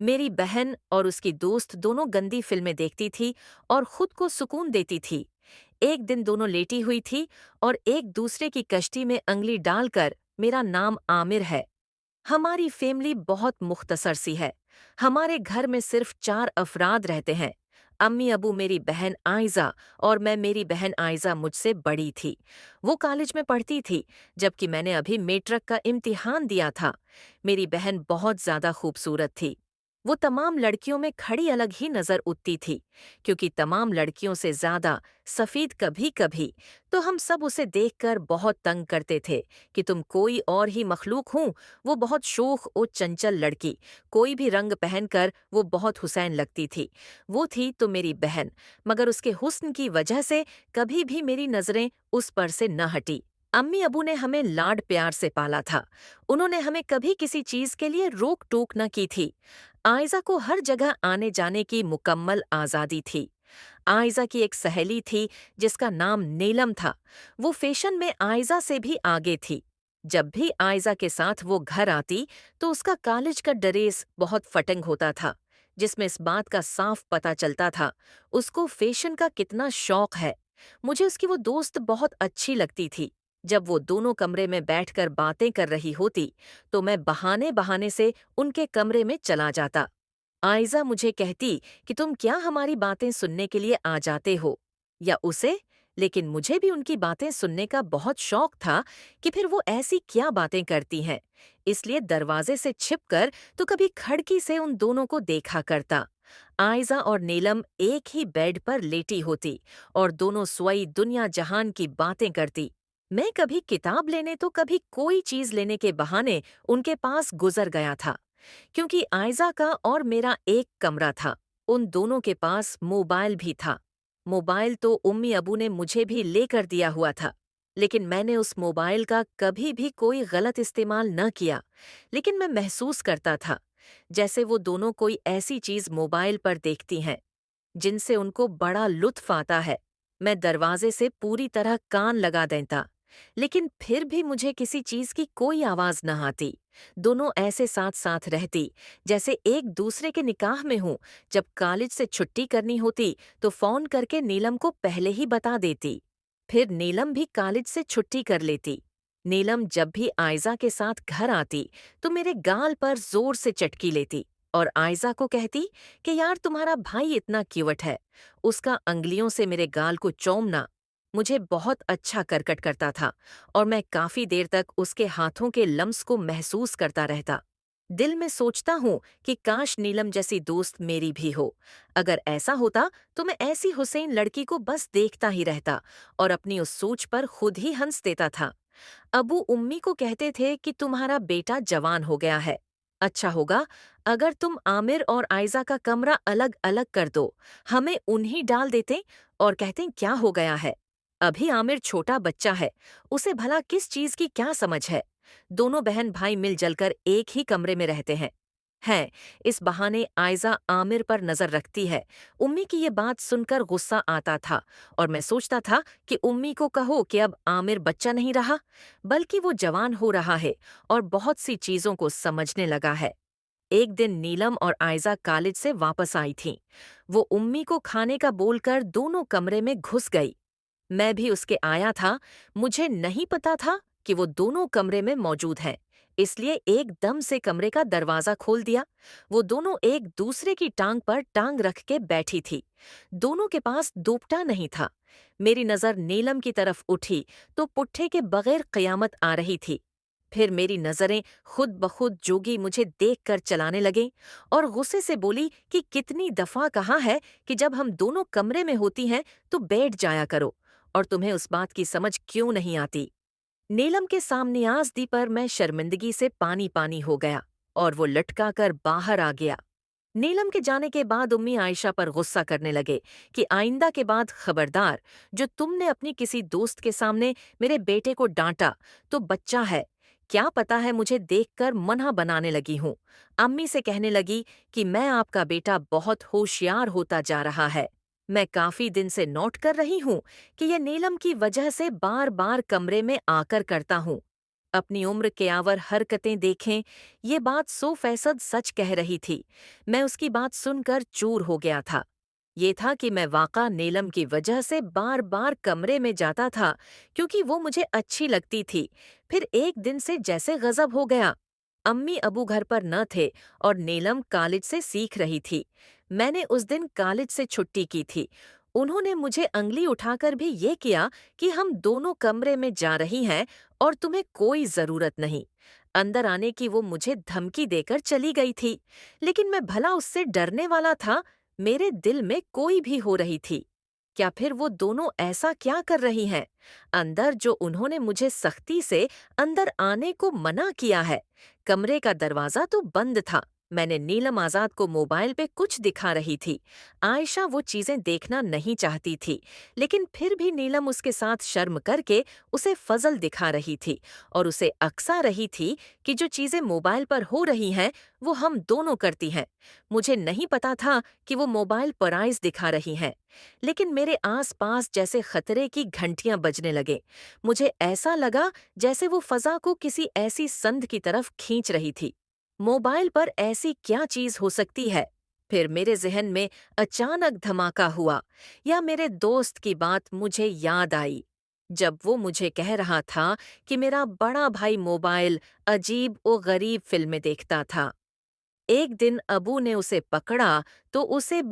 मेरी बहन और उसकी दोस्त दोनों गंदी फिल्में देखती थी और खुद को सुकून देती थी। एक दिन दोनों लेटी हुई थी और एक दूसरे की कश्ती में अंगुली डालकर, मेरा नाम आमिर है। हमारी फैमिली बहुत मुख्तसर सी है। हमारे घर में सिर्फ 4 अफराद रहते हैं। अम्मी अबू, मेरी बहन आयज़ा और मैं। मेरी बहन आयज़ा मुझसे बड़ी थी। वो कॉलेज में पढ़ती थी, जबकि मैंने अभी मैट्रिक का इम्तिहान दिया था। मेरी बहन बहुत ज़्यादा खूबसूरत थी। वो तमाम लड़कियों में खड़ी अलग ही नज़र उठती थी, क्योंकि तमाम लड़कियों से ज़्यादा सफ़ेद कभी कभी। तो हम सब उसे देखकर बहुत तंग करते थे कि तुम कोई और ही मखलूक हूँ। वो बहुत शोख और चंचल लड़की, कोई भी रंग पहनकर वो बहुत हुसैन लगती थी। वो थी तो मेरी बहन, मगर उसके हुस्न की वजह से कभी भी मेरी नजरें उस पर से न हटी। अम्मी अबू ने हमें लाड प्यार से पाला था। उन्होंने हमें कभी किसी चीज के लिए रोक टोक न की थी। आयजा को हर जगह आने जाने की मुकम्मल आज़ादी थी। आयजा की एक सहेली थी जिसका नाम नीलम था। वो फैशन में आयजा से भी आगे थी। जब भी आयजा के साथ वो घर आती तो उसका कॉलेज का ड्रेस बहुत फटंग होता था, जिसमें इस बात का साफ पता चलता था उसको फैशन का कितना शौक है। मुझे उसकी वो दोस्त बहुत अच्छी लगती थी। जब वो दोनों कमरे में बैठकर बातें कर रही होती तो मैं बहाने बहाने से उनके कमरे में चला जाता। आयजा मुझे कहती कि तुम क्या हमारी बातें सुनने के लिए आ जाते हो, या उसे। लेकिन मुझे भी उनकी बातें सुनने का बहुत शौक था कि फिर वो ऐसी क्या बातें करती हैं। इसलिए दरवाजे से छिपकर तो कभी खिड़की से उन दोनों को देखा करता। आयजा और नीलम एक ही बेड पर लेटी होती और दोनों स्वई दुनिया जहान की बातें करती। मैं कभी किताब लेने तो कभी कोई चीज लेने के बहाने उनके पास गुजर गया था। क्योंकि आयजा का और मेरा एक कमरा था, उन दोनों के पास मोबाइल भी था। मोबाइल तो उम्मी अबू ने मुझे भी लेकर दिया हुआ था, लेकिन मैंने उस मोबाइल का कभी भी कोई गलत इस्तेमाल न किया। लेकिन मैं महसूस करता था जैसे वो दोनों कोई ऐसी चीज मोबाइल पर देखती हैं जिनसे उनको बड़ा लुत्फ आता है। मैं दरवाजे से पूरी तरह कान लगा देता, लेकिन फिर भी मुझे किसी चीज की कोई आवाज न आती। दोनों ऐसे साथ साथ रहती जैसे एक दूसरे के निकाह में हूं। जब कॉलेज से छुट्टी करनी होती तो फोन करके नीलम को पहले ही बता देती। फिर नीलम भी कॉलेज से छुट्टी कर लेती। नीलम जब भी आयजा के साथ घर आती तो मेरे गाल पर जोर से चटकी लेती और आयजा को कहती कि यार, तुम्हारा भाई इतना क्यूट है। उसका अंगलियों से मेरे गाल को चूमना मुझे बहुत अच्छा करकट करता था और मैं काफी देर तक उसके हाथों के लम्स को महसूस करता रहता। दिल में सोचता हूँ कि काश नीलम जैसी दोस्त मेरी भी हो। अगर ऐसा होता तो मैं ऐसी हुसैन लड़की को बस देखता ही रहता और अपनी उस सोच पर खुद ही हंस देता था। अबू उम्मी को कहते थे कि तुम्हारा बेटा जवान हो गया है। अच्छा होगा अगर तुम आमिर और आयजा का कमरा अलग अलग कर दो। हमें उन्हीं डाल देते और कहते क्या हो गया है। अभी आमिर छोटा बच्चा है, उसे भला किस चीज की क्या समझ है। दोनों बहन भाई मिल जलकर एक ही कमरे में रहते हैं। इस बहाने आयजा आमिर पर नजर रखती है। उम्मी की ये बात सुनकर गुस्सा आता था और मैं सोचता था कि उम्मी को कहो कि अब आमिर बच्चा नहीं रहा, बल्कि वो जवान हो रहा है और बहुत सी चीजों को समझने लगा है। एक दिन नीलम और आयजा कॉलेज से वापस आई थीं। वो उम्मी को खाने का बोलकर दोनों कमरे में घुस गई। मैं भी उसके आया था। मुझे नहीं पता था कि वो दोनों कमरे में मौजूद हैं, इसलिए एकदम से कमरे का दरवाजा खोल दिया। वो दोनों एक दूसरे की टांग पर टांग रख के बैठी थी। दोनों के पास दोपटा नहीं था। मेरी नजर नीलम की तरफ उठी तो पुट्ठे के बगैर कयामत आ रही थी। फिर मेरी नजरें खुद ब खुद जोगी मुझे देखकर चलाने लगीं और गुस्से से बोली कि कितनी दफा कहा है कि जब हम दोनों कमरे में होती हैं तो बैठ जाया करो, और तुम्हें उस बात की समझ क्यों नहीं आती। नीलम के सामने आज़दी पर मैं शर्मिंदगी से पानी पानी हो गया और वो लटका कर बाहर आ गया। नीलम के जाने के बाद उम्मी आयशा पर गुस्सा करने लगे कि आइंदा के बाद खबरदार, जो तुमने अपनी किसी दोस्त के सामने मेरे बेटे को डांटा तो बच्चा है, क्या पता है। मुझे देखकर मना बनाने लगी हूँ। अम्मी से कहने लगी कि मैं आपका बेटा बहुत होशियार होता जा रहा है। मैं काफी दिन से नोट कर रही हूँ कि यह नीलम की वजह से बार बार कमरे में आकर करता हूँ। अपनी उम्र के आवर हरकतें देखें, ये बात 100% सच कह रही थी। मैं उसकी बात सुनकर चूर हो गया था। ये था कि मैं वाक़ा नीलम की वजह से बार-बार कमरे में जाता था, क्योंकि वो मुझे अच्छी लगती थी। फिर एक दिन से जैसे गज़ब हो गया। अम्मी अबू घर पर न थे और नीलम कॉलेज से सीख रही थी। मैंने उस दिन कॉलेज से छुट्टी की थी। उन्होंने मुझे अंगली उठाकर भी ये किया कि हम दोनों कमरे में जा रही हैं और तुम्हें कोई ज़रूरत नहीं। अंदर आने की वो मुझे धमकी देकर चली गई थी। लेकिन मैं भला उससे डरने वाला था, मेरे दिल में कोई भी हो रही थी। क्या फिर वो दोनों ऐसा क्या कर रही हैं? अंदर जो उन्होंने मुझे सख्ती से अंदर आने को मना किया है। कमरे का दरवाज़ा तो बंद था। मैंने नीलम आज़ाद को मोबाइल पे कुछ दिखा रही थी। आयशा वो चीज़ें देखना नहीं चाहती थी, लेकिन फिर भी नीलम उसके साथ शर्म करके उसे फजल दिखा रही थी और उसे अकसा रही थी कि जो चीज़ें मोबाइल पर हो रही हैं, वो हम दोनों करती हैं। मुझे नहीं पता था कि वो मोबाइल पर आइज़ दिखा रही हैं। लेकिन मेरे आस-पास जैसे खतरे की घंटियां बजने लगे। मुझे ऐसा लगा जैसे वो फजा को किसी ऐसी संध की तरफ खींच रही थी। मोबाइल पर ऐसी क्या चीज हो सकती है? फिर मेरे जहन में अचानक धमाका हुआ, या मेरे दोस्त की बात मुझे याद आई जब वो मुझे कह रहा था कि मेरा बड़ा भाई मोबाइल अजीब और गरीब फिल्में देखता था। एक दिन अबू ने उसे पकड़ा तो उसे